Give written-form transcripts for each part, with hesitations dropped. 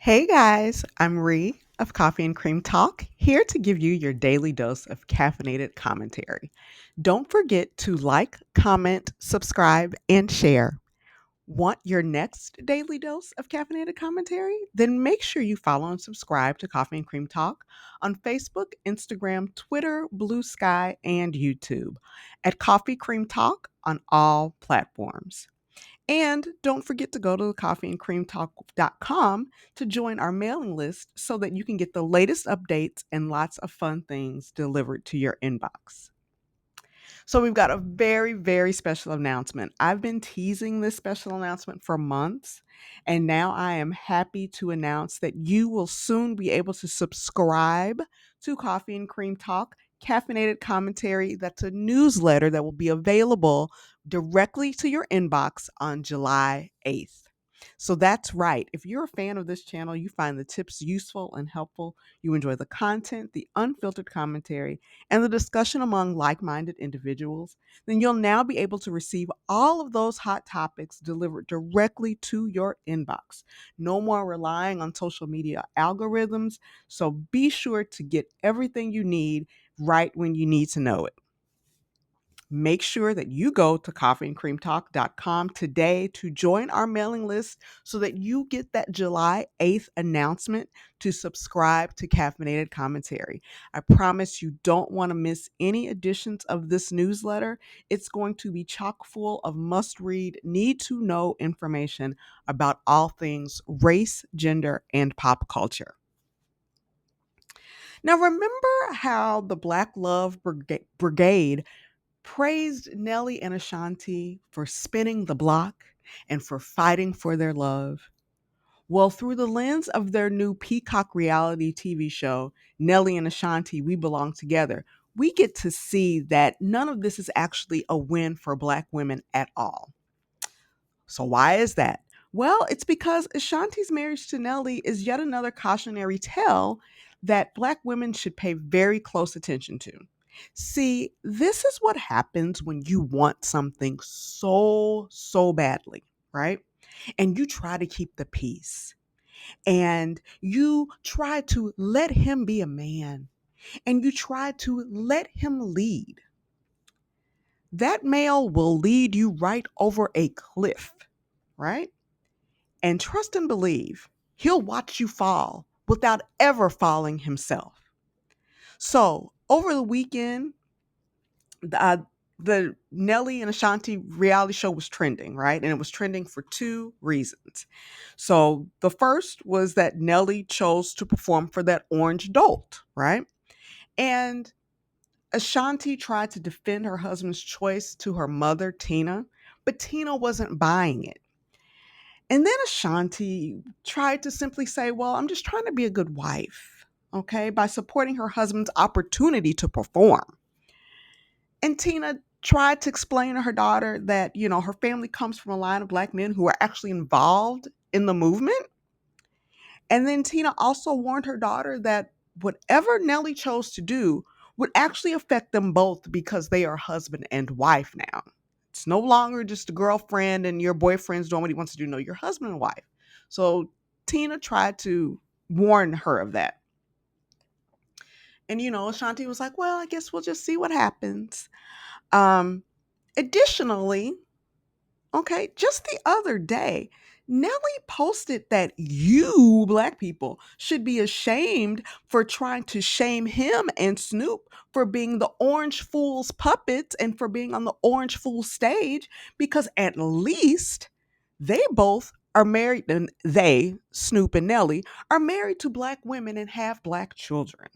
Hey guys, I'm Ree of Coffee and Cream Talk, here to give you your daily dose of caffeinated commentary. Don't forget to like, comment, subscribe, and share. Want your next daily dose of caffeinated commentary? Then make sure you follow and subscribe to Coffee and Cream Talk on Facebook, Instagram, Twitter, Blue Sky, and YouTube at Coffee Cream Talk on all platforms. And don't forget to go to coffeeandcreamtalk.com to join our mailing list so that you can get the latest updates and lots of fun things delivered to your inbox. So, we've got a very, very special announcement. I've been teasing this special announcement for months, and now I am happy to announce that you will soon be able to subscribe to Coffee and Cream Talk Caffeinated Commentary. That's a newsletter that will be available directly to your inbox on July 8th. So that's right. If you're a fan of this channel, you find the tips useful and helpful, you enjoy the content, the unfiltered commentary, and the discussion among like minded individuals, then you'll now be able to receive all of those hot topics delivered directly to your inbox. No more relying on social media algorithms. So be sure to get everything you need right when you need to know it. Make sure that you go to coffeeandcreamtalk.com today to join our mailing list so that you get that July 8th announcement to subscribe to Caffeinated Commentary. I promise you don't want to miss any editions of this newsletter. It's going to be chock full of must read, need to know information about all things race, gender, and pop culture. Now, remember how the Black Love Brigade praised Nelly and Ashanti for spinning the block and for fighting for their love? Well, through the lens of their new Peacock reality TV show, Nelly and Ashanti, We Belong Together, we get to see that none of this is actually a win for Black women at all. So, why is that? Well, it's because Ashanti's marriage to Nelly is yet another cautionary tale that Black women should pay very close attention to. See, this is what happens when you want something so badly, right? And you try to keep the peace and you try to let him be a man and you try to let him lead. That male will lead you right over a cliff, right? And trust and believe, he'll watch you fall without ever falling himself. So, over the weekend, the Nelly and Ashanti reality show was trending, right? And it was trending for two reasons. So, the first was that Nelly chose to perform for that orange dolt, right? And Ashanti tried to defend her husband's choice to her mother, Tina, but Tina wasn't buying it. And then Ashanti tried to simply say, well, I'm just trying to be a good wife, okay, by supporting her husband's opportunity to perform. And Tina tried to explain to her daughter that, her family comes from a line of Black men who are actually involved in the movement. And then Tina also warned her daughter that whatever Nelly chose to do would actually affect them both because they are husband and wife now. It's no longer just a girlfriend and your boyfriend's doing what he wants to do. No, you're husband and wife. So Tina tried to warn her of that. And, Ashanti was like, well, I guess we'll just see what happens. Um, Additionally, okay, just the other day, Nelly posted that you Black people should be ashamed for trying to shame him and Snoop for being the Orange Fool's puppets and for being on the Orange Fool stage because at least they both are married, and Snoop and Nelly, are married to Black women and have Black children.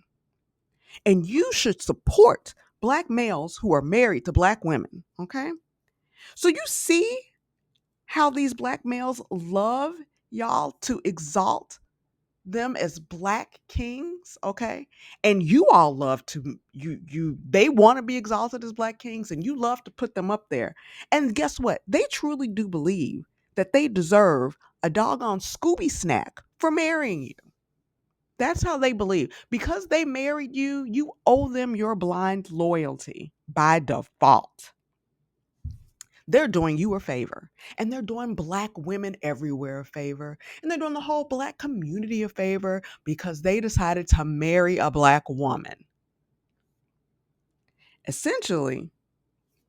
And you should support Black males who are married to Black women, okay? So you see how these Black males love y'all to exalt them as Black kings, okay? And you all love to they want to be exalted as Black kings and you love to put them up there. And guess what? They truly do believe that they deserve a doggone Scooby snack for marrying you. That's how they believe. Because they married you, you owe them your blind loyalty by default. They're doing you a favor, and they're doing Black women everywhere a favor, and they're doing the whole Black community a favor because they decided to marry a Black woman. Essentially,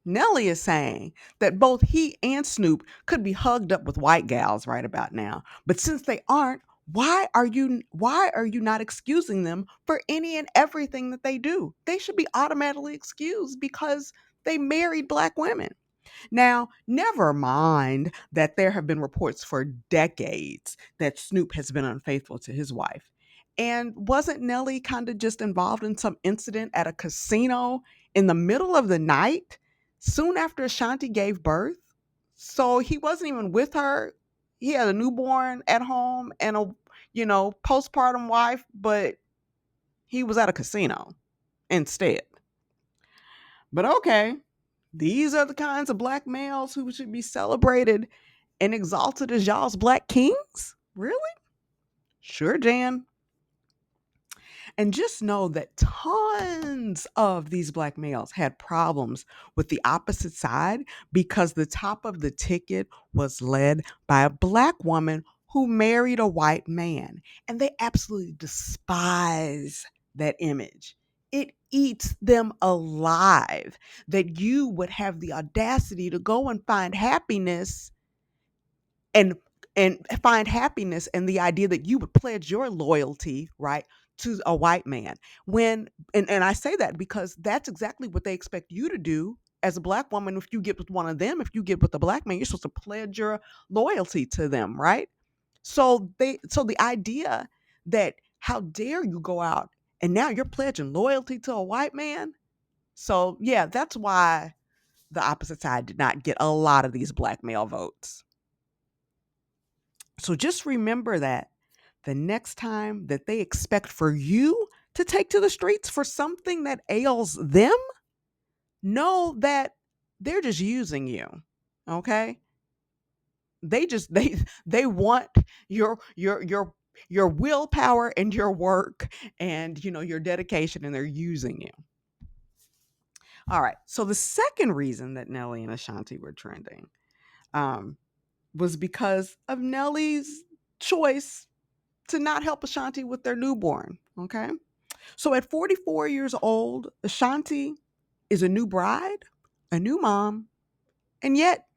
Nelly is saying that both he and Snoop could be hugged up with white gals right about now. But since they aren't, why are you not excusing them for any and everything that they do? They should be automatically excused because they married Black women. Now, never mind that there have been reports for decades that Snoop has been unfaithful to his wife. And wasn't Nelly kind of just involved in some incident at a casino in the middle of the night soon after Ashanti gave birth? So he wasn't even with her. He had a newborn at home and a postpartum wife, but he was at a casino instead. But okay, these are the kinds of Black males who should be celebrated and exalted as y'all's Black kings? Really? Sure, Jan. And just know that tons of these Black males had problems with the opposite side because the top of the ticket was led by a Black woman who married a white man. And they absolutely despise that image. It eats them alive that you would have the audacity to go and and find happiness in the idea that you would pledge your loyalty, right, to a white man. And I say that because that's exactly what they expect you to do as a Black woman. If you get with one of them, if you get with a Black man, you're supposed to pledge your loyalty to them, right? So the idea that how dare you go out and now you're pledging loyalty to a white man? So yeah, that's why the opposite side did not get a lot of these Black male votes. So just remember that the next time that they expect for you to take to the streets for something that ails them, know that they're just using you. Okay? They want your willpower and your work and your dedication, and they're using you. All right. So the second reason that Nelly and Ashanti were trending um, was because of Nelly's choice to not help Ashanti with their newborn. Okay. So at 44 years old, Ashanti is a new bride, a new mom, and yet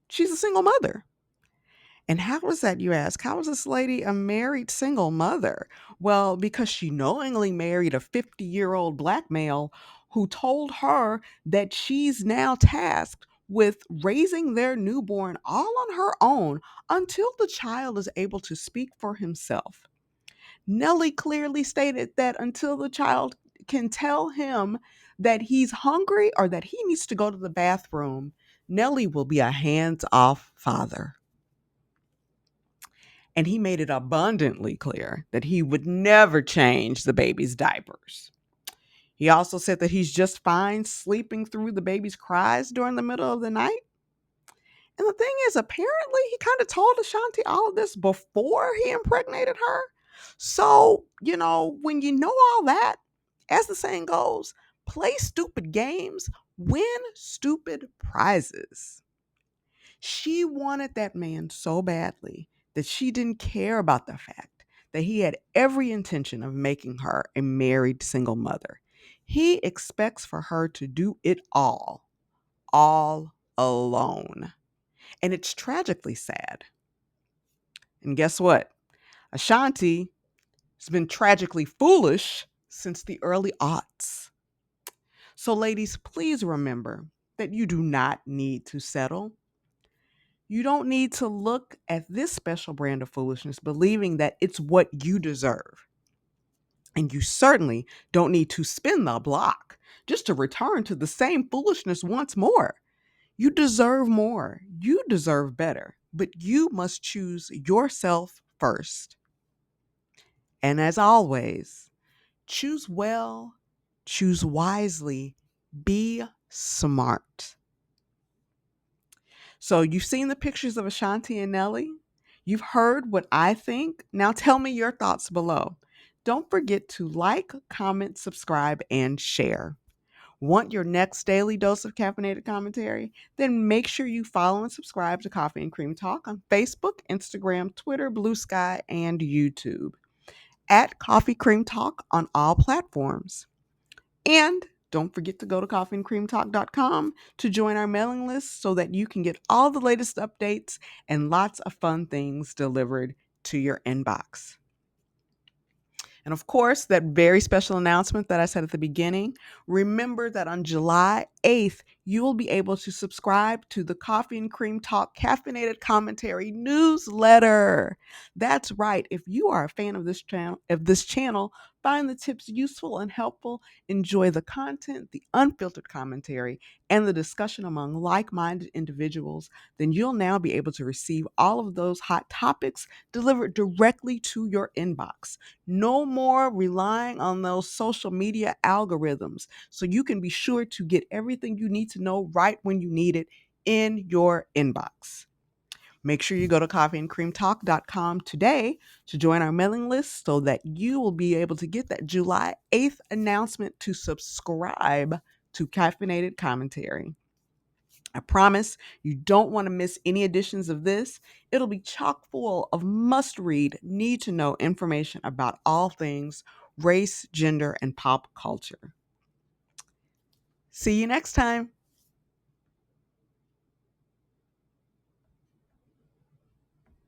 she's a single mother. And how is that, you ask? How is this lady a married single mother? Well, because she knowingly married a 50-year-old Black male who told her that she's now tasked with raising their newborn all on her own until the child is able to speak for himself. Nelly clearly stated that until the child can tell him that he's hungry or that he needs to go to the bathroom, Nelly will be a hands off father. And he made it abundantly clear that he would never change the baby's diapers. He also said that he's just fine sleeping through the baby's cries during the middle of the night. And the thing is, apparently, he kind of told Ashanti all of this before he impregnated her. So, when you know all that, as the saying goes, play stupid games, win stupid prizes. She wanted that man so badly that she didn't care about the fact that he had every intention of making her a married single mother. He expects for her to do it all alone. And it's tragically sad. And guess what? Ashanti has been tragically foolish since the early aughts. So, ladies, please remember that you do not need to settle. You don't need to look at this special brand of foolishness believing that it's what you deserve. And you certainly don't need to spin the block just to return to the same foolishness once more. You deserve more. You deserve better. But you must choose yourself first. And as always, choose well, choose wisely, be smart. So you've seen the pictures of Ashanti and Nelly. You've heard what I think. Now tell me your thoughts below. Don't forget to like, comment, subscribe, and share. Want your next daily dose of caffeinated commentary? Then make sure you follow and subscribe to Coffee and Cream Talk on Facebook, Instagram, Twitter, Blue Sky, and YouTube. At Coffee Cream Talk on all platforms. And don't forget to go to coffeeandcreamtalk.com to join our mailing list so that you can get all the latest updates and lots of fun things delivered to your inbox. And of course, that very special announcement that I said at the beginning, remember that on July 8th, you will be able to subscribe to the Coffee and Cream Talk Caffeinated Commentary newsletter. That's right. If you are a fan of this channel, find the tips useful and helpful, enjoy the content, the unfiltered commentary, and the discussion among like-minded individuals, then you'll now be able to receive all of those hot topics delivered directly to your inbox. No more relying on those social media algorithms. So you can be sure to get everything you need to know right when you need it in your inbox. Make sure you go to coffeeandcreamtalk.com today to join our mailing list so that you will be able to get that July 8th announcement to subscribe to Caffeinated Commentary. I promise you don't want to miss any editions of this. It'll be chock full of must read, need to know information about all things race, gender, and pop culture. See you next time.